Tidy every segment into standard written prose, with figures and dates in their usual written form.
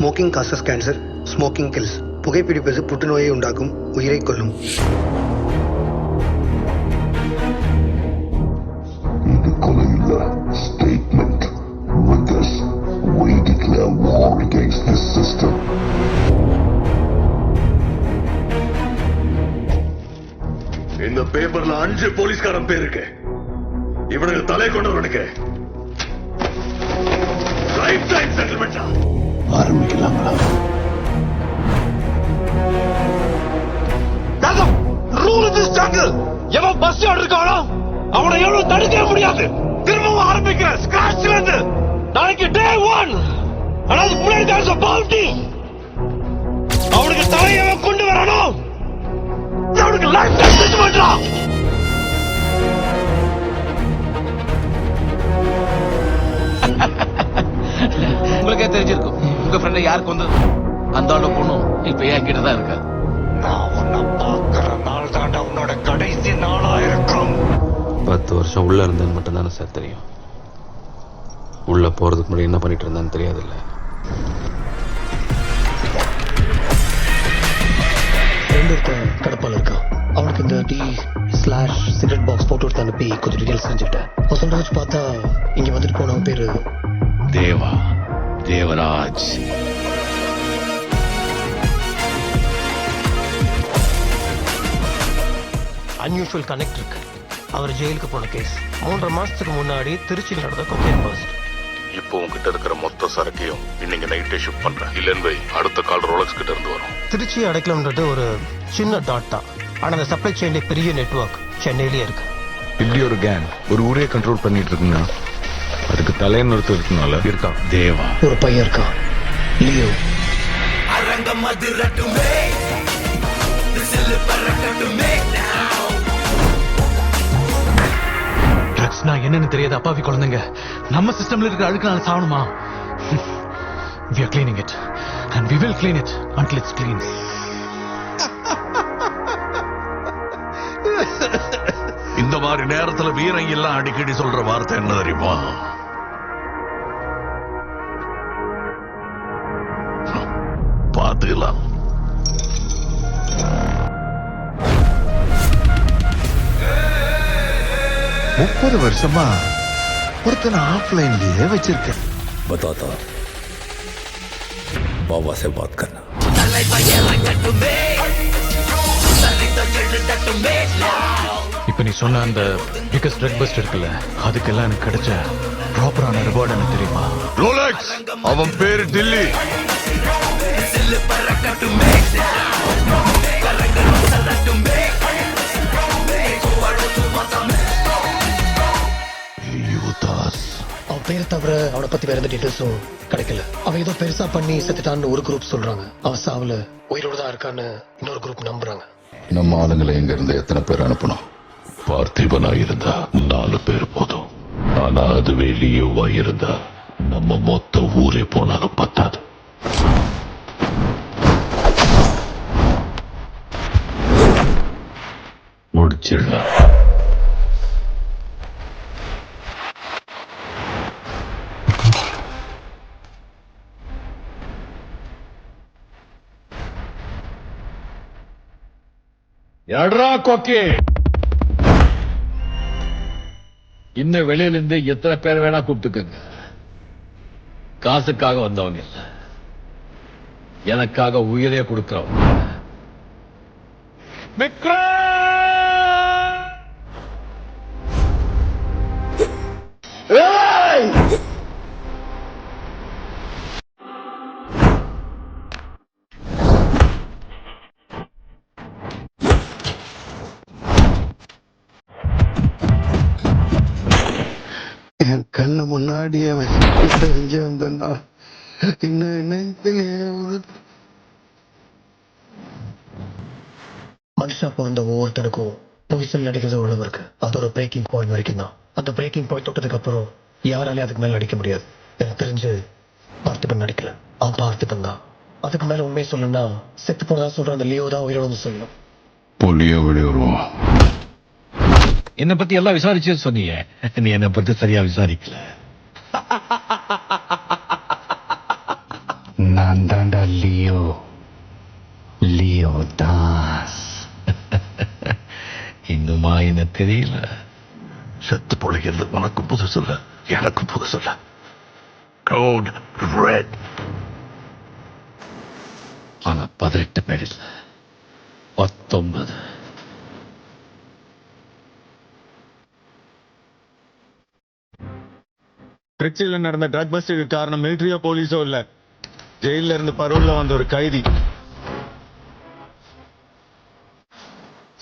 Smoking causes cancer, smoking kills. புகைப்பிடிப்பது புற்றுநோயை உண்டாக்கும், உயிரை கொல்லும். இது கொலையில்ல, statement. With us, we declare war against this system. இந்த பேப்பர்ல 5 போலீஸ்காரன் பேர் இருக்கு. இவனுக்கு தலை கொண்டவனுக்கு லைஃப் டைம் செட்டில்மெண்டா? ஆரம்பிக்கலாங்களா? Rule in this jungle. எவன் பஸ் இருக்கானோ அவனை எவ்வளவு தடுக்க முடியாது. திரும்பவும் ஆரம்பிக்கிற ஸ்கிராச்ல இருந்து. நாளைக்கு டே 1. ஆனா அதுக்கு முன்னாடி there's a bounty. அவனுக்கு தலையை கொண்டு வரணும். அவனுக்கு லைஃப் டைம் செட்டில்மெண்டா? உங்களுக்கே தெரிஞ்சிருக்கும் உங்க ஃப்ரெண்ட் யாருக்கு வந்தது. அந்த ஆளு பொண்ணும் இப்ப என் கிட்டதான் இருக்கா. நான் உன்னை பார்க்கிற நாள் தாண்டா உன்னோட கடைசி நாளா இருக்கும். 10 வருஷம் உள்ள இருந்தேன்னு மட்டும் தானே சார் தெரியும். உள்ள போறதுக்கு முன்னாடி என்ன பண்ணிட்டு இருந்தான்னு தெரியாதுல்ல. கடப்பால் இருக்கான். அவனுக்கு இந்த D/cigarette பாக்ஸ் போட்டோ எடுத்து அனுப்பி கொஞ்சம் டீடைல்ஸ் தெரிஞ்சுக்கிட்டேன். வசந்தராஜ் பார்த்தா இங்க வந்துட்டு போனவன் பேரு தேவராஜ். அன்யூஷுவல் கனெக்ட் இருக்கு. அவர் ஜெயிலுக்கு போன கேஸ் 3.5 மாசத்துக்கு முன்னாடி திருச்சியில் நடந்த கொக்கைன் பஸ்ட். இப்போ உங்ககிட்ட இருக்கிற மொத்த சரக்கையும் இன்னைக்கு நைட்டே ஷிஃப்ட் பண்றேன். இல்லன்னு அடுத்த கால் ரோலக்ஸ் கிட்ட இருந்து வரும். திருச்சி அடைக்கலம்ன்றது ஒரு சின்ன டாட் தான். ஆனா அந்த சப்ளை செயின்ல பெரிய நெட்வொர்க் சென்னையிலேயே இருக்கு. இப்படி ஒரு கேங் ஒரு ஊரே கண்ட்ரோல் பண்ணிட்டு இருக்குன்னா அதுக்கு தலைன்னு ஒருத்தர் இருக்கனால இருக்கான். தேவா ஒரு பையன் இருக்கான், லியோ. ட்ரக்ஸ்னா என்னன்னு தெரியாத அப்பாவி குழந்தைங்க நம்ம சிஸ்டம்ல இருக்கிற அழுக்குனால சாவணுமா? We are cleaning it and we will clean it until it's clean. இந்த மாதிரி நேரத்துல வீரங்க எல்லாம் அடிக்கடி சொல்ற வார்த்தை என்ன தெரியுமா? பாத்துக்கலாம். முப்பது வருஷமா ஒருத்தனை ஆஃப்லைன்லயே வச்சிருக்கேன். बताता बाबा से बात करना. இப்ப நீ சொன்ன அந்த பிகஸ்ட் ட்ரக் பஸ்ட் இருக்குல்ல, அதுக்கெல்லாம் எனக்கு கிடைச்ச ப்ராப்பரான ரிவார்டு எனக்கு தெரியுமா? ரோலக்ஸ் அவன் பேரு டில்லி. அவன் பேரை தவிர அவனை பத்தி வேற எந்த டீட்டெயில்ஸும் கிடைக்கல. அவன் ஏதோ பெருசா பண்ணி செத்துட்டான்னு ஒரு குரூப் சொல்றாங்க. அவன் சாவுல உயிரோட தான் இருக்கான்னு இன்னொரு குரூப் நம்புறாங்க. நம்ம ஆளுங்களை எங்க இருந்து எத்தனை பேர் அனுப்பணும்? பார்த்திபனா இருந்தா 4 பேர் போதும். ஆனா அதுவே லியோவா இருந்தா நம்ம மொத்த ஊரே போனாலும் பத்தாது. முடிச்சிடலாம். எட்ரா கொக்கி, இன்னும் வெளியில இருந்து எத்தனை பேர் வேணா கூப்பிட்டுக்குங்க. காசுக்காக வந்தவங்க இல்ல, எனக்காக உயிரே கொடுக்கிறவங்க. என் கண்ணு முன்னாடி அவன் தெரிஞ்சு வந்தா இன்னும் என்ன மனுஷா பிறந்த ஒவ்வொருத்தருக்கும் பொசிஷன் நடிக்கிறது உழவு இருக்கு. அது ஒரு பிரேக்கிங் பாயிண்ட் வரைக்கும் தான். அந்த பிரேக்கிங் பாயிண்ட் தொட்டதுக்கு அப்புறம் யாராலையும் அதுக்கு மேல நடிக்க முடியாது. எனக்கு தெரிஞ்சு பார்த்திபன் நடிக்கல, அவன் பார்த்திபன் தான். அதுக்கு மேல உண்மையை சொல்லணும்னா செத்து போனதா சொல்ற அந்த லியோ தான் உயிரோடு சொல்லணும். புலிய விடுவோம். என்னை பத்தி எல்லாம் விசாரிச்சு சொன்னீங்க, நீ என்னை பத்தி சரியா விசாரிக்கல. நான் தாண்டா லியோ தாஸ். இன்னுமா என்ன தெரியல? செத்து பொழைக்கிறது உனக்கு புதுசு இல்ல, எனக்கு புதுசு இல்ல. Code red. ஆனா 18 பேர் இல்ல, 19. திருச்சியில நடந்த ட்ரக் பஸ்டுக்கு காரணம் மிலிட்டரியோ போலீஸோ இல்ல, ஜெயில இருந்து பரோல்ல வந்த ஒரு கைதி.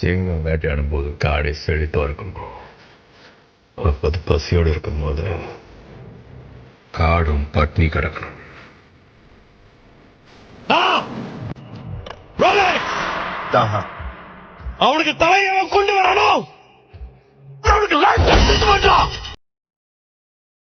சிங்கம் வேட்டையாடும் போது காடை செழித்தா இருக்கணும். அப்போது பசியோடு இருக்கும்போது காடும் பட்னி கிடக்கணும். அவனுக்கு தலையை கொண்டு வரணும். அவனுக்கு லைஃப்